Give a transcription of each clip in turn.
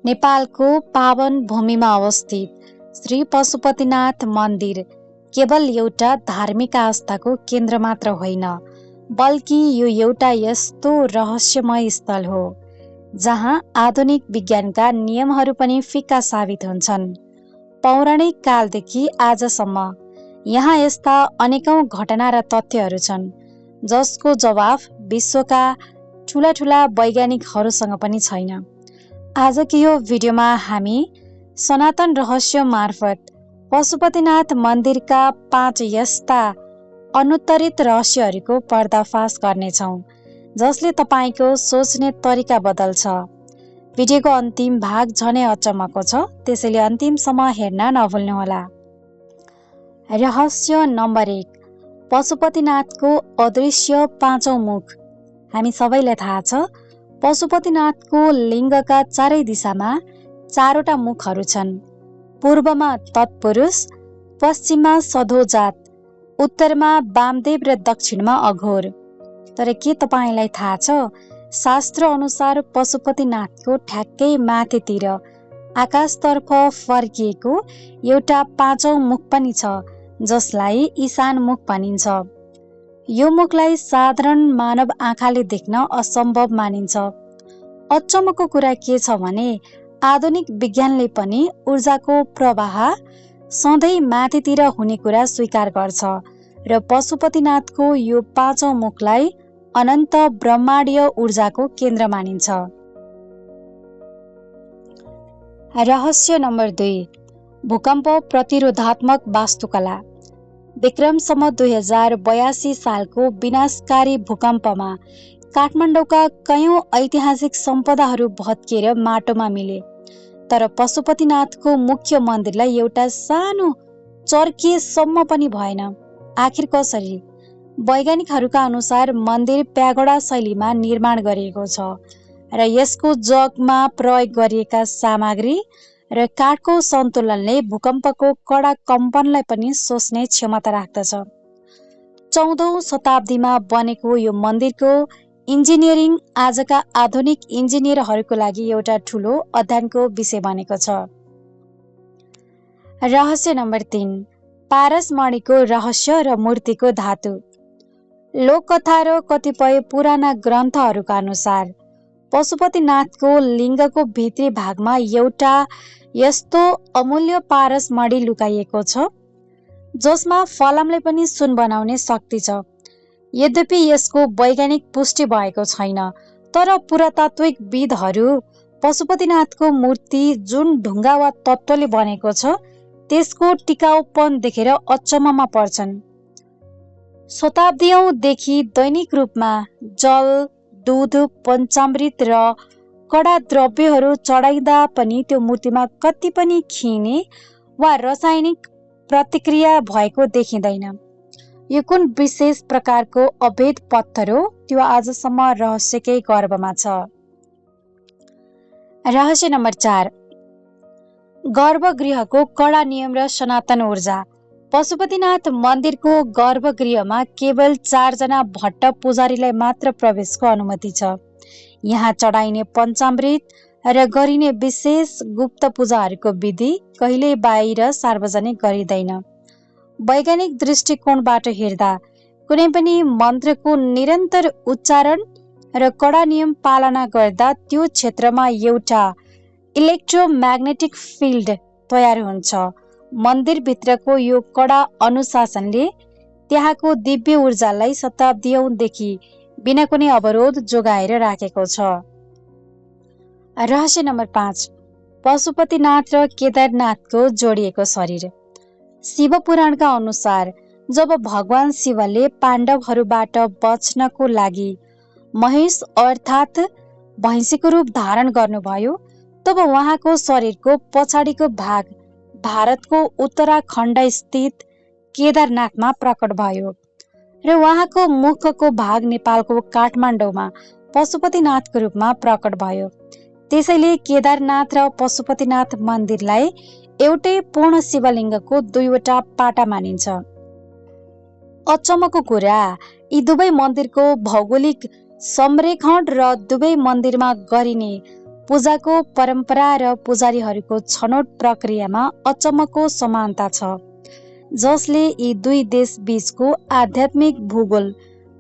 नेपालको पावन भूमिमा अवस्थित श्री पशुपतिनाथ मन्दिर केवल एउटा धार्मिक आस्थाको केन्द्र मात्र होइन, बल्कि यो एउटा यस्तो रहस्यमय स्थल हो जहाँ आधुनिक विज्ञानका नियमहरू पनि फिक्का साबित हुन्छन्। पौराणिक कालदेखि आजसम्म यहाँ यस्ता अनेकौं घटना र तथ्यहरू छन् जसको जवाफ विश्वका ठूला वैज्ञानिकहरूसँग पनि छैन। आजको यो भिडियोमा हामी सनातन रहस्य मार्फत पशुपतिनाथ मन्दिरका 5 यस्ता अनुत्तरित रहस्यहरूको पर्दाफास गर्नेछौँ जसले तपाईको सोच्ने तरिका बदल्छ। भिडियोको अन्तिम भाग झनै अचम्मको छ, त्यसैले अन्तिमसम्म हेर्न नभुल्नुहोला। रहस्य नम्बर 1, पशुपतिनाथको अदृश्य 5औं मुख। हामी सबैलाई थाहा छ, पशुपतिनाथको लिङ्गका चारै दिशामा 4वटा मुखहरू छन्। पूर्वमा तत्पुरुष, पश्चिममा सधोजात, उत्तरमा वामदेव र दक्षिणमा अघोर। तर के तपाईलाई थाहा छ, शास्त्र अनुसार पशुपतिनाथको ठ्याक्कै माथितिर आकाशतर्फ फर्किएको एउटा 5औं मुख पनि छ जसलाई ईशान मुख भनिन्छ। यो मुखलाई साधारण मानव आँखाले देख्न असम्भव मानिन्छ। अचम्मको कुरा के छ भने आधुनिक विज्ञानले पनि ऊर्जाको प्रवाह सधैँ माथितिर हुने कुरा स्वीकार गर्छ र पशुपतिनाथको यो 5औं मुखलाई अनन्त ब्रह्माण्डीय ऊर्जाको केन्द्र मानिन्छ। रहस्य नम्बर 2, भूकम्प प्रतिरोधात्मक वास्तुकला। विक्रम सम्वत 2082 सालको विनाशकारी भूकम्पमा काठमाडौँका कयौं ऐतिहासिक सम्पदाहरू भत्किएर माटोमा मिले। तर पशुपतिनाथको मुख्य मन्दिरलाई एउटा सानो चर्किएसम्म पनि भएन। आखिर कसरी? वैज्ञानिकहरूका अनुसार मन्दिर प्यागोडा शैलीमा निर्माण गरिएको छ र यसको जगमा प्रयोग गरिएका सामग्री र काठको सन्तुलनले भूकम्पको कडा कम्पनलाई पनि सोच्ने क्षमता राख्दछ। 14औं शताब्दीमा बनेको यो मन्दिरको इन्जिनियरिङ आजका आधुनिक इन्जिनियरहरूको लागि एउटा ठूलो अध्ययनको विषय बनेको छ। रहस्य नम्बर 3, पारसमणिको रहस्य र मूर्तिको धातु। लोककथा र कतिपय पुराना ग्रन्थहरूका अनुसार पशुपतिनाथको लिङ्गको भित्री भागमा एउटा यस्तो अमूल्य पारसमणि लुकाइएको छ जसमा फलामले पनि सुन बनाउने शक्ति छ। यद्यपि यसको वैज्ञानिक पुष्टि भएको छैन, तर पुरातात्विकविदहरू पशुपतिनाथको मूर्ति जुन ढुङ्गा वा तत्त्वले बनेको छ त्यसको टिकाउपन देखेर अचम्ममा पर्छन्। शताब्दीऔंदेखि दैनिक रूपमा जल, दूध, पञ्चामृत र कडा द्रव्यहरू चढाइँदा पनि त्यो मूर्तिमा कति पनि खिने वा रासायनिक प्रतिक्रिया भएको देखिँदैन। यो कुन विशेष प्रकारको अवैध पत्थर हो त्यो आजसम्म रहस्यकै गर्भमा छ। रहस्य नम्बर 4, गर्भगृहको कडा नियम र सनातन ऊर्जा। पशुपतिनाथ मन्दिरको गर्भगृहमा केवल 4 जना भट्ट पुजारीलाई मात्र प्रवेशको अनुमति छ। यहाँ चढाइने पञ्चामृत र गरिने विशेष गुप्त पूजाहरूको विधि कहिल्यै बाहिर सार्वजनिक गरिँदैन। वैज्ञानिक दृष्टिकोणबाट हेर्दा कुनै पनि मन्त्रको निरन्तर उच्चारण र कडा नियम पालना गर्दा त्यो क्षेत्रमा एउटा इलेक्ट्रोम्याग्नेटिक फिल्ड तयार हुन्छ। मन्दिरभित्रको यो कडा अनुशासनले त्यहाँको दिव्य ऊर्जालाई शताब्दीऔंदेखि बिना कुनै अवरोध जोगाएर राखेको छ। रहस्य नम्बर 5, पशुपतिनाथ र केदारनाथको जोडिएको शरीर। शिवपुराणका अनुसार जब भगवान शिवले पाण्डवहरूबाट बच्नको लागि महेश अर्थात् भैँसीको रूप धारण गर्नुभयो तब उहाँको शरीरको पछाडिको भाग भारतको उत्तराखण्ड स्थित केदारनाथमा प्रकट भयो र उहाँको मुखको भाग नेपालको काठमाडौँमा पशुपतिनाथको रूपमा प्रकट भयो। त्यसैले केदारनाथ र पशुपतिनाथ मन्दिरलाई एउटै पूर्ण शिवलिङ्गको 2वटा पाटा मानिन्छ। अचम्मको कुरा, यी दुवै मन्दिरको भौगोलिक संरेखण र दुवै मन्दिरमा गरिने पूजाको परम्परा र पुजारीहरूको छनौट प्रक्रियामा अचम्मको समानता छ, जसले यी दुई देश बीचको आध्यात्मिक भूगोल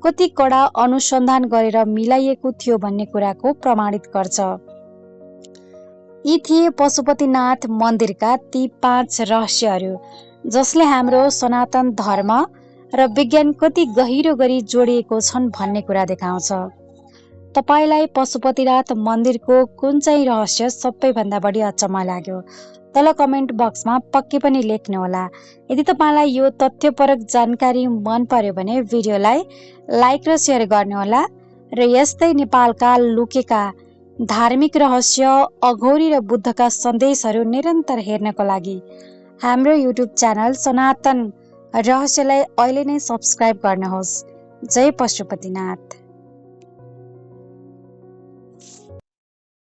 कति कडा अनुसन्धान गरेर मिलाइएको थियो भन्ने कुराको प्रमाणित गर्छ। यी थिए पशुपतिनाथ मन्दिरका ती 5 रहस्यहरू, जसले हाम्रो सनातन धर्म र विज्ञान कति गहिरो गरी जोडिएको छन् भन्ने कुरा देखाउँछ। तपाईलाई पशुपतिनाथ मन्दिरको कुन चाहिँ रहस्य सबैभन्दा बढी अचम्म लाग्यो? तल कमेन्ट बक्समा पक्कै पनि लेख्नुहोला। यदि तपाईँलाई यो तथ्यपरक जानकारी मन पर्यो भने भिडियोलाई लाइक र सेयर गर्नुहोला र यस्तै नेपालका लुकेका धार्मिक रहस्य, अघोरी र बुद्धका सन्देशहरू निरन्तर हेर्नको लागि हाम्रो युट्युब च्यानल सनातन रहस्यलाई अहिले नै सब्स्क्राइब गर्नुहोस्। जय पशुपतिनाथ।